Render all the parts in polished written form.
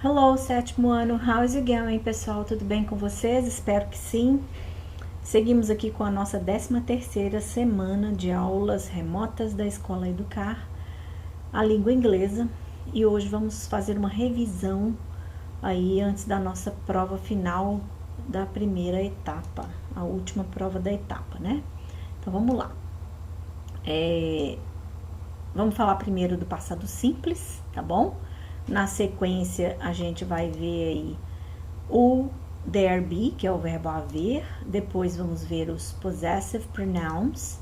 Hello, sétimo ano, how's it going, pessoal? Tudo bem com vocês? Espero que sim. Seguimos aqui com a nossa 13ª semana de aulas remotas da Escola Educar, a língua inglesa. E hoje vamos fazer uma revisão aí antes da nossa prova final da primeira etapa, a última prova da etapa, né? Então vamos lá. Vamos falar primeiro do passado simples, tá bom? Na sequência, a gente vai ver aí o there be, que é o verbo haver. Depois vamos ver os possessive pronouns.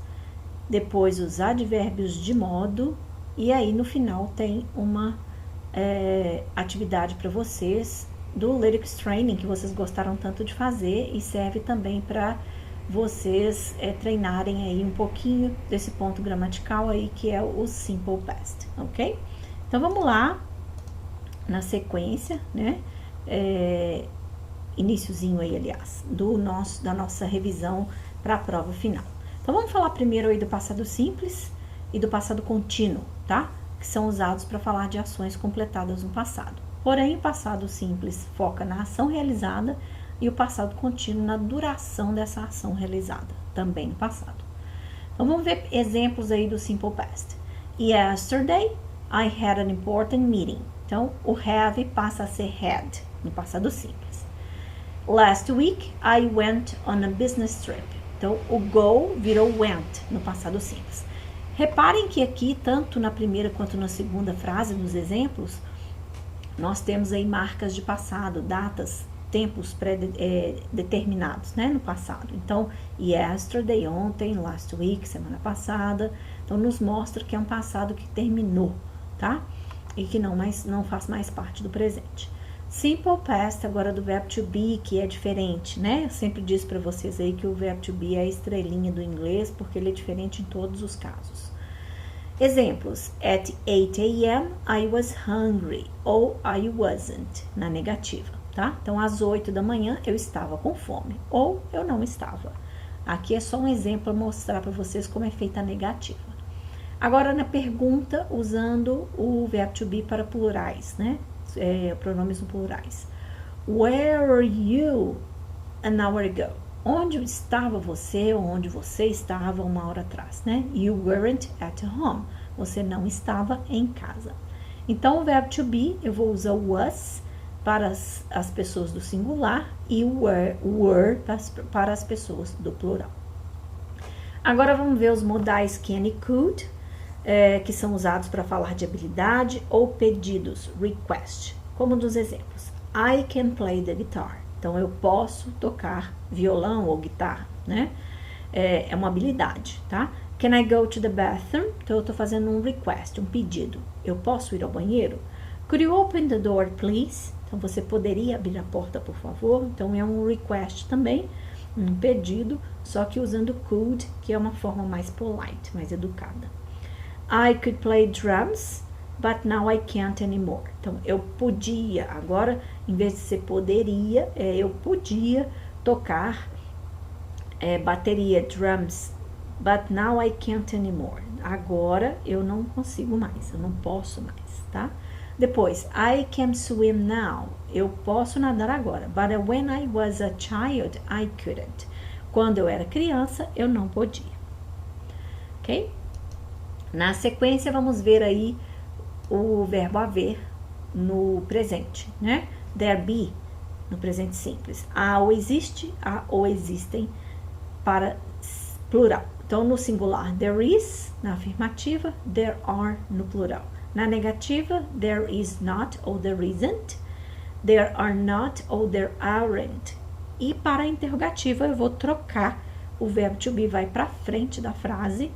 Depois os advérbios de modo. E aí, no final, tem uma atividade para vocês do Lyrics Training, que vocês gostaram tanto de fazer. E serve também para vocês treinarem aí um pouquinho desse ponto gramatical aí, que é o Simple Past, ok? Então, vamos lá. Na sequência, né, iniciozinho aí, aliás, da nossa revisão para a prova final. Então, vamos falar primeiro aí do passado simples e do passado contínuo, tá? Que são usados para falar de ações completadas no passado. Porém, o passado simples foca na ação realizada e o passado contínuo na duração dessa ação realizada, também no passado. Então, vamos ver exemplos aí do Simple Past. Yesterday, I had an important meeting. Então, o have passa a ser had, no passado simples. Last week, I went on a business trip. Então, o go virou went, no passado simples. Reparem que aqui, tanto na primeira quanto na segunda frase, nos exemplos, nós temos aí marcas de passado, datas, tempos pré-determinados, né, no passado. Então, yesterday, ontem, last week, semana passada. Então, nos mostra que é um passado que terminou, tá? E que não faz mais parte do presente. Simple past agora do verbo to be, que é diferente, né? Eu sempre disse para vocês aí que o verbo to be é a estrelinha do inglês, porque ele é diferente em todos os casos. Exemplos: at 8 a.m. I was hungry, ou I wasn't, na negativa, tá? Então, às 8 da manhã eu estava com fome, ou eu não estava. Aqui é só um exemplo para mostrar para vocês como é feita a negativa. Agora, na pergunta, usando o verbo to be para plurais, né? Pronomes no plurais. Where were you an hour ago? Onde estava você, ou onde você estava uma hora atrás, né? You weren't at home. Você não estava em casa. Então, o verbo to be, eu vou usar was para as pessoas do singular e were para as pessoas do plural. Agora, vamos ver os modais can e could, que são usados para falar de habilidade ou pedidos, request, como dos exemplos. I can play the guitar. Então, eu posso tocar violão ou guitarra, né? É uma habilidade, tá? Can I go to the bathroom? Então, eu estou fazendo um request, um pedido. Eu posso ir ao banheiro? Could you open the door, please? Então, você poderia abrir a porta, por favor? Então, é um request também, um pedido, só que usando could, que é uma forma mais polite, mais educada. I could play drums, but now I can't anymore. Então, eu podia, agora, em vez de ser poderia, eu podia tocar bateria, drums, but now I can't anymore. Agora, eu não consigo mais, eu não posso mais, tá? Depois, I can swim now. Eu posso nadar agora, but when I was a child, I couldn't. Quando eu era criança, eu não podia. Ok? Na sequência, vamos ver aí o verbo haver no presente, né? There be, no presente simples. Há ou existe, há ou existem para plural. Então, no singular, there is, na afirmativa, there are, no plural. Na negativa, there is not ou there isn't, there are not ou there aren't. E para a interrogativa, eu vou trocar o verbo to be, vai para frente da frase,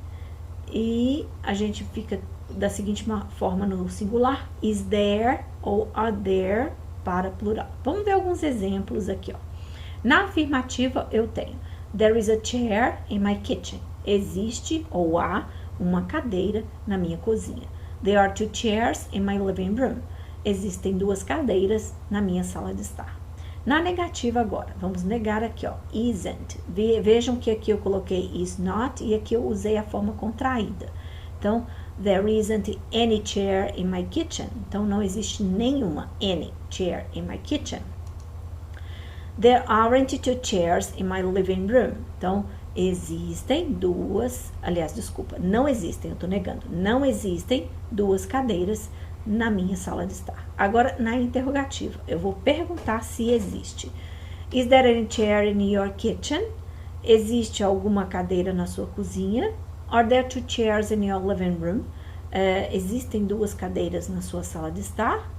e a gente fica da seguinte forma no singular, is there ou are there para plural. Vamos ver alguns exemplos aqui, ó. Na afirmativa, eu tenho there is a chair in my kitchen. Existe ou há uma cadeira na minha cozinha. There are 2 chairs in my living room. Existem 2 cadeiras na minha sala de estar. Na negativa agora, vamos negar aqui, ó, isn't. Vejam que aqui eu coloquei is not e aqui eu usei a forma contraída. Então, There isn't any chair in my kitchen. Então, não existe nenhuma any chair in my kitchen. There aren't two chairs in my living room. Então, existem não existem, eu tô negando. Não existem duas cadeiras na minha sala de estar. Agora, na interrogativa, eu vou perguntar se existe. Is there any chair in your kitchen? Existe alguma cadeira na sua cozinha? Are there two chairs in your living room? Existem duas cadeiras na sua sala de estar?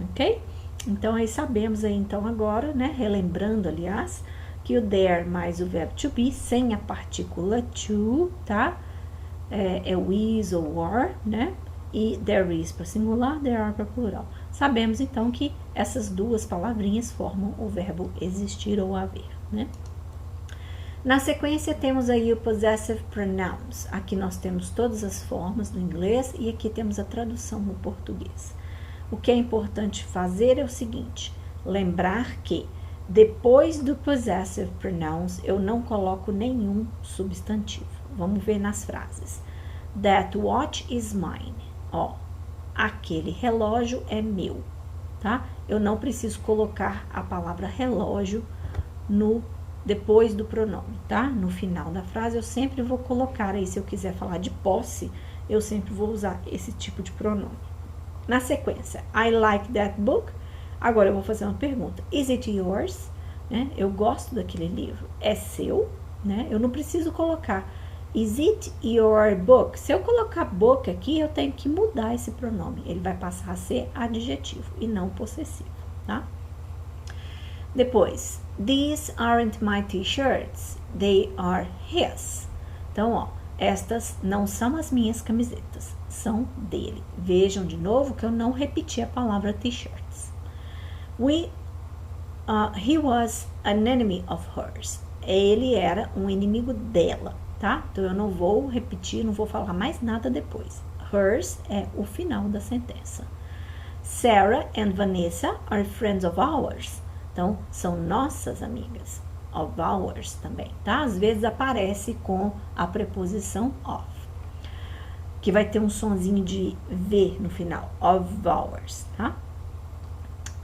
Ok? Então, aí sabemos aí, então, agora, né, relembrando, aliás, que o there mais o verbo to be, sem a partícula to, tá? É o is ou are, né? E there is para singular, there are para plural. Sabemos, então, que essas duas palavrinhas formam o verbo existir ou haver, né? Na sequência, temos aí o possessive pronouns. Aqui nós temos todas as formas do inglês e aqui temos a tradução no português. O que é importante fazer é o seguinte, lembrar que depois do possessive pronouns eu não coloco nenhum substantivo. Vamos ver nas frases. That watch is mine. Ó, aquele relógio é meu, tá? Eu não preciso colocar a palavra relógio depois do pronome, tá? No final da frase eu sempre vou colocar aí, se eu quiser falar de posse, eu sempre vou usar esse tipo de pronome. Na sequência, I like that book. Agora eu vou fazer uma pergunta. Is it yours? Né? Eu gosto daquele livro. É seu? Né? Eu não preciso colocar is it your book? Se eu colocar book aqui, eu tenho que mudar esse pronome. Ele vai passar a ser adjetivo e não possessivo, tá? Depois, these aren't my t-shirts. They are his. Então, ó, estas não são as minhas camisetas, são dele. Vejam de novo que eu não repeti a palavra t-shirts. He was an enemy of hers. Ele era um inimigo dela, tá? Então, eu não vou repetir, não vou falar mais nada depois. Hers é o final da sentença. Sarah and Vanessa are friends of ours. Então, são nossas amigas. Of ours também, tá? Às vezes aparece com a preposição of, que vai ter um sonzinho de V no final. Of ours, tá?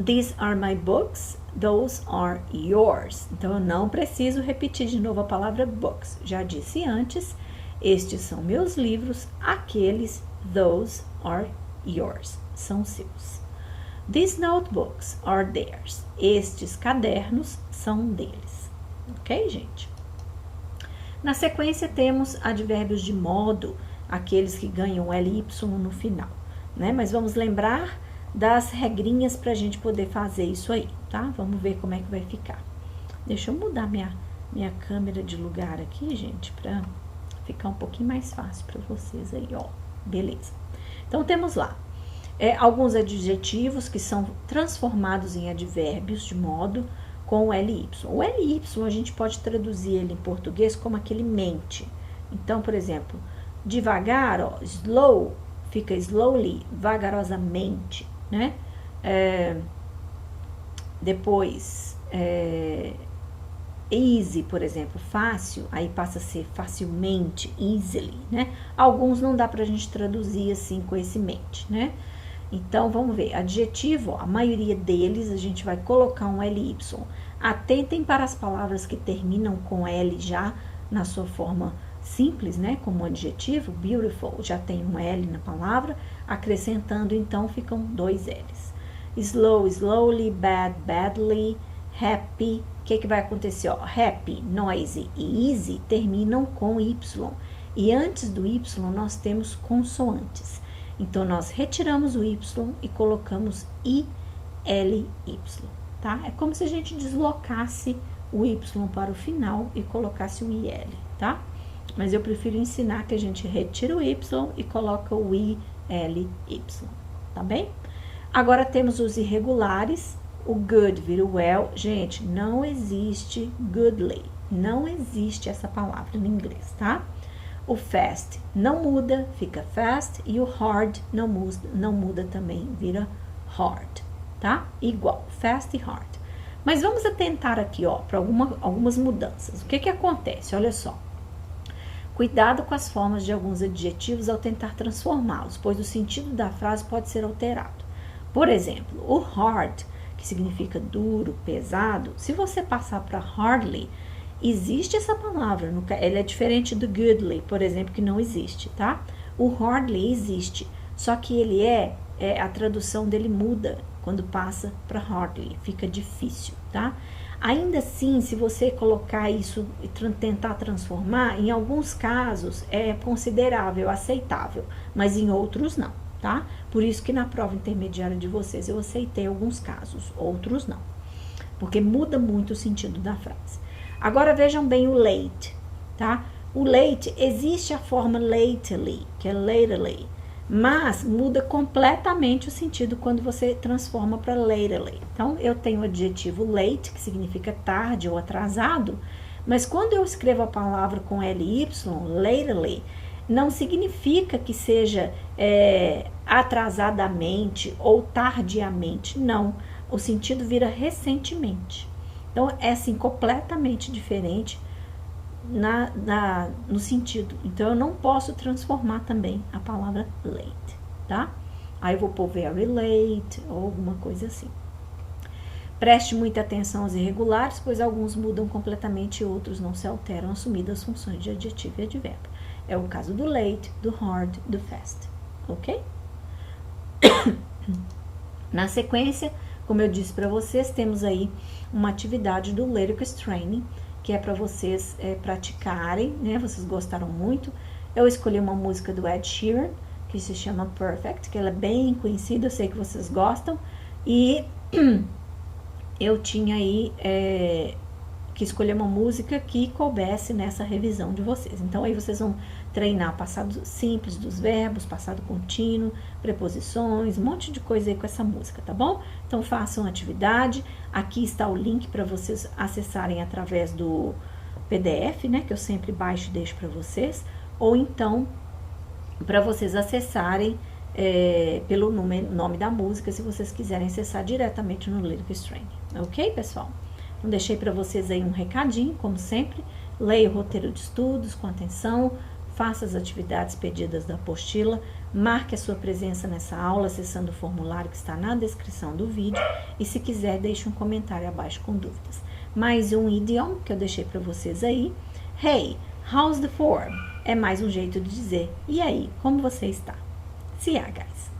These are my books. Those are yours. Então, eu não preciso repetir de novo a palavra books. Já disse antes, estes são meus livros, aqueles, those are yours, são seus. These notebooks are theirs. Estes cadernos são deles. Ok, gente? Na sequência, temos advérbios de modo, aqueles que ganham LY no final, né? Mas vamos lembrar das regrinhas para a gente poder fazer isso aí, tá? Vamos ver como é que vai ficar. Deixa eu mudar minha câmera de lugar aqui, gente, para ficar um pouquinho mais fácil para vocês aí, ó. Beleza. Então, temos lá alguns adjetivos que são transformados em advérbios de modo com o LY. O LY a gente pode traduzir ele em português como aquele mente. Então, por exemplo, devagar, ó, slow, fica slowly, vagarosamente, né? Depois, easy, por exemplo, fácil, aí passa a ser facilmente, easily, né? Alguns não dá pra gente traduzir assim com esse mente, né? Então, vamos ver, adjetivo, a maioria deles a gente vai colocar um LY. Atentem para as palavras que terminam com L já na sua forma simples, né? Como adjetivo, beautiful, já tem um L na palavra, acrescentando, então, ficam dois L's. Slow, slowly, bad, badly, happy. O que vai acontecer? Ó, happy, noisy e easy terminam com Y. E antes do Y, nós temos consoantes. Então, nós retiramos o Y e colocamos ILY, tá? É como se a gente deslocasse o Y para o final e colocasse o IL, tá? Mas eu prefiro ensinar que a gente retira o Y e coloca o ILY, tá bem? Agora, temos os irregulares. O good vira o well. Gente, não existe goodly. Não existe essa palavra no inglês, tá? O fast não muda, fica fast. E o hard não muda também, vira hard, tá? Igual, fast e hard. Mas vamos atentar aqui, ó, para algumas mudanças. O que acontece? Olha só. Cuidado com as formas de alguns adjetivos ao tentar transformá-los, pois o sentido da frase pode ser alterado. Por exemplo, o hard, que significa duro, pesado, se você passar para hardly, existe essa palavra, ele é diferente do goodly, por exemplo, que não existe, tá? O hardly existe, só que ele a tradução dele muda quando passa para hardly, fica difícil, tá? Ainda assim, se você colocar isso e tentar transformar, em alguns casos é considerável, aceitável, mas em outros não, tá? Por isso que na prova intermediária de vocês eu aceitei alguns casos, outros não, porque muda muito o sentido da frase. Agora vejam bem o late, tá? O late, existe a forma lately, que é lately, mas muda completamente o sentido quando você transforma para lately. Então, eu tenho o adjetivo late, que significa tarde ou atrasado, mas quando eu escrevo a palavra com ly, lately, não significa que seja atrasadamente ou tardiamente, não. O sentido vira recentemente. Então, é assim, completamente diferente no sentido. Então, eu não posso transformar também a palavra late, tá? Aí eu vou pôr very late ou alguma coisa assim. Preste muita atenção aos irregulares, pois alguns mudam completamente e outros não se alteram, assumidas as funções de adjetivo e advérbio. É o caso do late, do hard, do fast, ok? Na sequência, como eu disse para vocês, temos aí uma atividade do Lyrics Training, que é para vocês praticarem, né? Vocês gostaram muito. Eu escolhi uma música do Ed Sheeran, que se chama Perfect, que ela é bem conhecida, eu sei que vocês gostam. E eu tinha aí que escolher uma música que coubesse nessa revisão de vocês. Então, aí vocês vão treinar passado simples dos verbos, passado contínuo, preposições, um monte de coisa aí com essa música, tá bom? Então, façam a atividade. Aqui está o link para vocês acessarem através do PDF, né? Que eu sempre baixo e deixo para vocês. Ou então, para vocês acessarem pelo nome da música, se vocês quiserem acessar diretamente no Lyrics Training. Ok, pessoal? Então, deixei para vocês aí um recadinho, como sempre. Leia o roteiro de estudos com atenção, faça as atividades pedidas da apostila, marque a sua presença nessa aula acessando o formulário que está na descrição do vídeo e, se quiser, deixe um comentário abaixo com dúvidas. Mais um idioma que eu deixei para vocês aí. Hey, how's the form? É mais um jeito de dizer, e aí, como você está? See ya, guys!